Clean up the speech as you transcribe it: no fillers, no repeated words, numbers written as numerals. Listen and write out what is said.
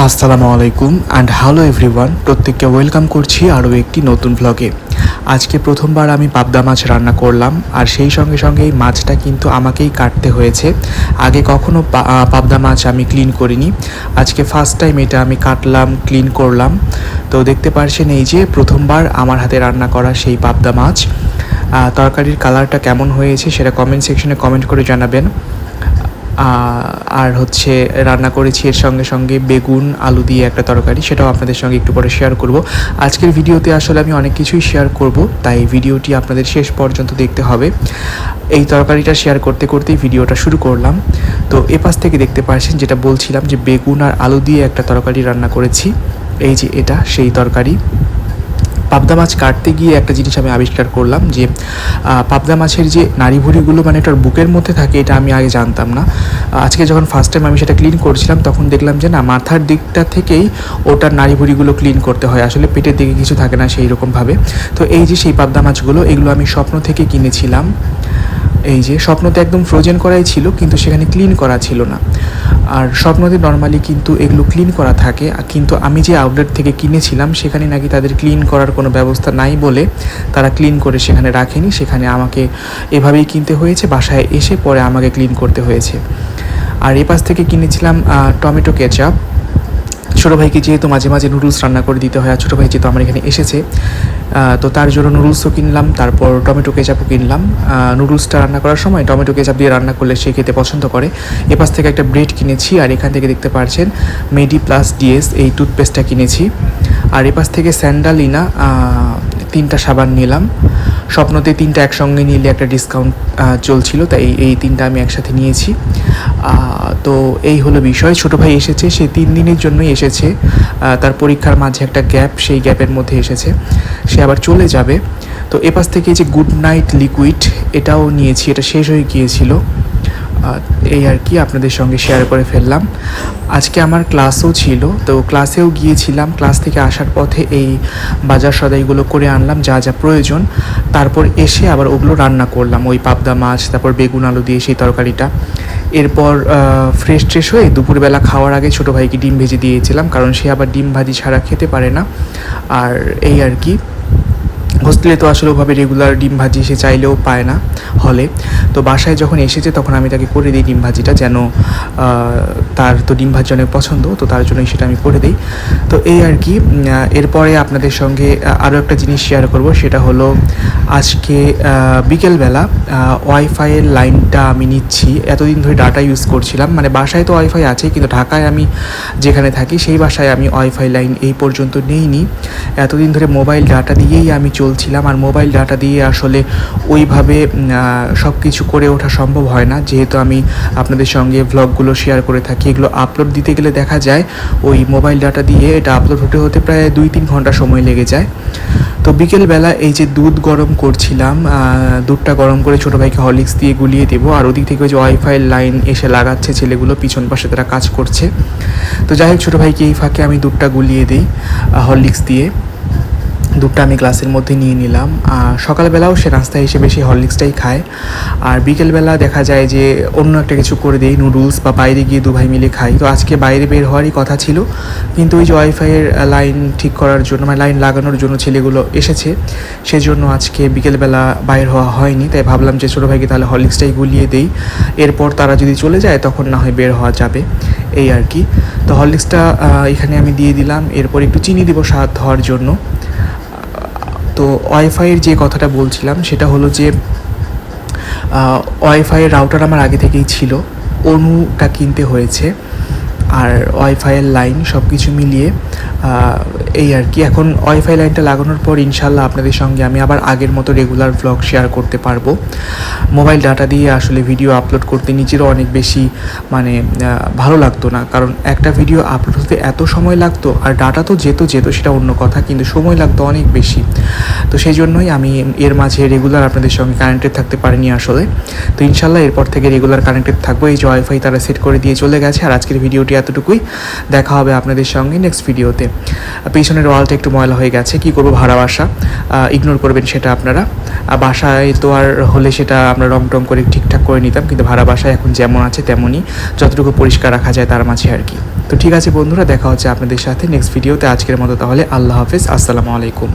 আসসালামু আলাইকুম and hello everyone, প্রত্যেককে ওয়েলকাম করছি আরও একটি নতুন ভ্লগে। আজকে প্রথমবার আমি পাবদা মাছ রান্না করলাম, আর সেই সঙ্গে সঙ্গে এই মাছটা কিন্তু আমাকেই কাটতে হয়েছে। আগে কখনো পাবদা মাছ আমি ক্লিন করিনি, আজকে ফার্স্ট টাইম এটা আমি কাটলাম, ক্লিন করলাম। তো দেখতে পারছেন এই যে প্রথমবার আমার হাতে রান্না করা সেই পাবদা মাছ। তরকারির কালারটা কেমন হয়েছে সেটা কমেন্ট সেকশনে কমেন্ট করে জানাবেন। আর হচ্ছে রান্না করেছি এর সঙ্গে সঙ্গে বেগুন আলু দিয়ে একটা তরকারি, সেটাও আপনাদের সঙ্গে একটু পরে শেয়ার করব। আজকের ভিডিওতে আসলে আমি অনেক কিছুই শেয়ার করব, তাই ভিডিওটি আপনাদের শেষ পর্যন্ত দেখতে হবে। এই তরকারিটা শেয়ার করতে করতেই ভিডিওটা শুরু করলাম। তো এপাশ থেকে দেখতে পাচ্ছেন যেটা বলছিলাম, যে বেগুন আর আলু দিয়ে একটা তরকারি রান্না করেছি। এই যে এটা সেই তরকারি। পাবদা মাছ কাটতে গিয়ে একটা জিনিস আমি আবিষ্কার করলাম, যে পাবদা মাছের যে নাড়িভুড়িগুলো মানে এটার বুকের মধ্যে থাকে, এটা আমি আগে জানতাম না। আজকে যখন ফার্স্ট টাইম আমি সেটা ক্লিন করছিলাম, তখন দেখলাম যে না, মাথার দিকটা থেকেই ওটার নাড়িভুড়িগুলো ক্লিন করতে হয়, আসলে পেটের দিকে কিছু থাকে না সেই রকমভাবে। তো এই যে সেই পাবদা মাছগুলো, এগুলো আমি স্বপ্ন থেকে কিনেছিলাম। এই যে স্বপ্নতে একদম ফ্রোজেন করাই ছিল, কিন্তু সেখানে ক্লিন করা ছিল না। আর স্বপ্নতে নর্মালি কিন্তু এগুলো ক্লিন করা থাকে, কিন্তু আমি যে আউটলেট থেকে কিনেছিলাম সেখানে নাকি তাদের ক্লিন করার কোনো ব্যবস্থা নাই বলে তারা ক্লিন করে সেখানে রাখেনি, সেখানে আমাকে এভাবেই কিনতে হয়েছে, বাসায় এসে পরে আমাকে ক্লিন করতে হয়েছে। আর এপাশ থেকে কিনেছিলাম টমেটো কেচাপ। ছোটো ভাইকে যেহেতু মাঝে মাঝে নুডলস রান্না করে দিতে হয়, আর ছোটো ভাই যেহেতু আমার এখানে এসেছে, তো তার জন্য নুডলসও কিনলাম, তারপর টমেটো কেচাপও কিনলাম। নুডলসটা রান্না করার সময় টমেটো কেচাপ দিয়ে রান্না করলে সে খেতে পছন্দ করে। এপাশ থেকে একটা ব্রেড কিনেছি, আর এখান থেকে দেখতে পাচ্ছেন মেডি প্লাস ডিএস এই টুথপেস্টটা কিনেছি। আর এপাশ থেকে স্যান্ডালিনা 3টা সাবান নিলাম। স্বপ্নতে 3টা একসঙ্গে নিলে একটা ডিসকাউন্ট চলছিল, তাই এই 3টা আমি একসাথে নিয়েছি। তো এই হলো বিষয়। ছোটো ভাই এসেছে, সে 3 দিনের জন্যই এসেছে। তার পরীক্ষার মাঝে একটা গ্যাপ, সেই গ্যাপের মধ্যে এসেছে, সে আবার চলে যাবে। তো এপাশ থেকে যে গুড নাইট লিকুইড, এটাও নিয়েছি, এটা শেষ হয়ে গিয়েছিল। এই আর কি আপনাদের সঙ্গে শেয়ার করে ফেললাম। আজকে আমার ক্লাসও ছিল, তো ক্লাসেও গিয়েছিলাম। ক্লাস থেকে আসার পথে এই বাজার সদাইগুলো করে আনলাম, যা যা প্রয়োজন। তারপর এসে আবার ওগুলো রান্না করলাম, ওই পাবদা মাছ, তারপর বেগুন আলু দিয়ে সেই তরকারিটা। এরপর ফ্রেশ হয়ে দুপুরবেলা খাওয়ার আগে ছোটো ভাইকে ডিম ভেজে দিয়েছিলাম, কারণ সে আবার ডিম ভাজি ছাড়া খেতে পারে না। আর এই আর কি, হোস্টেলে তো আসলে ওভাবে রেগুলার ডিম ভাজি সে চাইলেও পায় না হলে। তো বাসায় যখন এসেছে তখন আমি তাকে করে দিই ডিম ভাজিটা, যেন তার তো ডিম ভাজি অনেক পছন্দ, তো তার জন্যই সেটা আমি করে দিই। তো এই আর কি। এরপরে আপনাদের সঙ্গে আরও একটা জিনিস শেয়ার করব, সেটা হলো আজকে বিকেলবেলা ওয়াইফাইয়ের লাইনটা আমি নিচ্ছি। এতদিন ধরে ডাটা ইউজ করছিলাম, মানে বাসায় তো ওয়াইফাই আছে, কিন্তু ঢাকায় আমি যেখানে থাকি সেই বাসায় আমি ওয়াইফাই লাইন এই পর্যন্ত নেইনি। এতদিন ধরে মোবাইল ডাটা দিয়েই আমি চলছিলাম, আর মোবাইল ডাটা দিয়ে আসলে ওইভাবে সব কিছু করে ওঠা সম্ভব হয় না, যেহেতু আমি আপনাদের সঙ্গে ভ্লগগুলো শেয়ার করে থাকি। এগুলো আপলোড দিতে গেলে দেখা যায় ওই মোবাইল ডাটা দিয়ে এটা আপলোড হতে প্রায় 2-3 ঘন্টা সময় লেগে যায়। তো বিকেলবেলা এই যে দুধ গরম করছিলাম, দুধটা গরম করে ছোটো ভাইকে হরলিক্স দিয়ে গুলিয়ে দেবো, আর ওদিক থেকে ওই যে ওয়াইফাইয়ের লাইন এসে লাগাচ্ছে ছেলেগুলো, পিছন পাশে তারা কাজ করছে। তো যাই হোক, ছোটো ভাইকে এই ফাঁকে আমি দুধটা গুলিয়ে দিই হরলিক্স দিয়ে। দুধটা আমি গ্লাসের মধ্যে নিয়ে নিলাম। সকালবেলাও সে নাস্তা হিসেবে সেই হরলিক্সটাই খায়, আর বিকেলবেলা দেখা যায় যে অন্য একটা কিছু করে দিই, নুডলস বা বাইরে গিয়ে 2 ভাই মিলে খাই। তো আজকে বাইরে বের হওয়ারই কথা ছিল, কিন্তু ওই যে ওয়াইফাইয়ের লাইন ঠিক করার জন্য, মানে লাইন লাগানোর জন্য ছেলেগুলো এসেছে, সেজন্য আজকে বিকেলবেলা বাইর হওয়া হয়নি। তাই ভাবলাম যে ছোটো ভাইকে তাহলে হরলিক্সটাই গুলিয়ে দেই, এরপর তারা যদি চলে যায় তখন না হয় বের হওয়া যাবে, এই আর কি। তো হরলিক্সটা এখানে আমি দিয়ে দিলাম, এরপর একটু চিনি দেবো স্বাদ হওয়ার জন্য। তো ওয়াইফাইয়ের যে কথাটা বলছিলাম সেটা হলো যে ওয়াইফাইয়ের রাউটার আমার আগে থেকেই ছিল, অনুটা কিনতে হয়েছে, আর ওয়াইফাইয়ের লাইন সব কিছু মিলিয়ে এই আর কি। এখন ওয়াইফাই লাইনটা লাগানোর পর ইনশাল্লাহ আপনাদের সঙ্গে আমি আবার আগের মতো রেগুলার ভ্লগ শেয়ার করতে পারবো। মোবাইল ডাটা দিয়ে আসলে ভিডিও আপলোড করতে নিজেরও অনেক বেশি মানে ভালো লাগতো না, কারণ একটা ভিডিও আপলোড হতে এত সময় লাগতো, আর ডাটা তো যেত সেটা অন্য কথা, কিন্তু সময় লাগতো অনেক বেশি। তো সেই জন্যই আমি এর মাঝে রেগুলার আপনাদের সঙ্গে কানেক্টেড থাকতে পারিনি আসলে। তো ইনশাল্লাহ এরপর থেকে রেগুলার কানেক্টেড থাকবো। এই যে ওয়াইফাই তারা সেট করে দিয়ে চলে গেছে, আর আজকের ভিডিওটি এতটুকুই। দেখা হবে আপনাদের সঙ্গে নেক্সট ভিডিওতে। পিছনের ওয়ালটা একটু ময়লা হয়ে গেছে, কি করব, ভাড়া বাসা, ইগনোর করবেন সেটা আপনারা। বাসায় তো আর হলে সেটা আমরা রং টং করে ঠিকঠাক করে নিতাম, কিন্তু ভাড়া বাসায় এখন যেমন আছে তেমনই, যতটুকু পরিষ্কার রাখা যায় তার মাঝে আর কি। তো ঠিক আছে বন্ধুরা, দেখা হচ্ছে আপনাদের সাথে নেক্সট ভিডিওতে। আজকের মতো তাহলে আল্লাহ হাফেজ, আসসালামু আলাইকুম।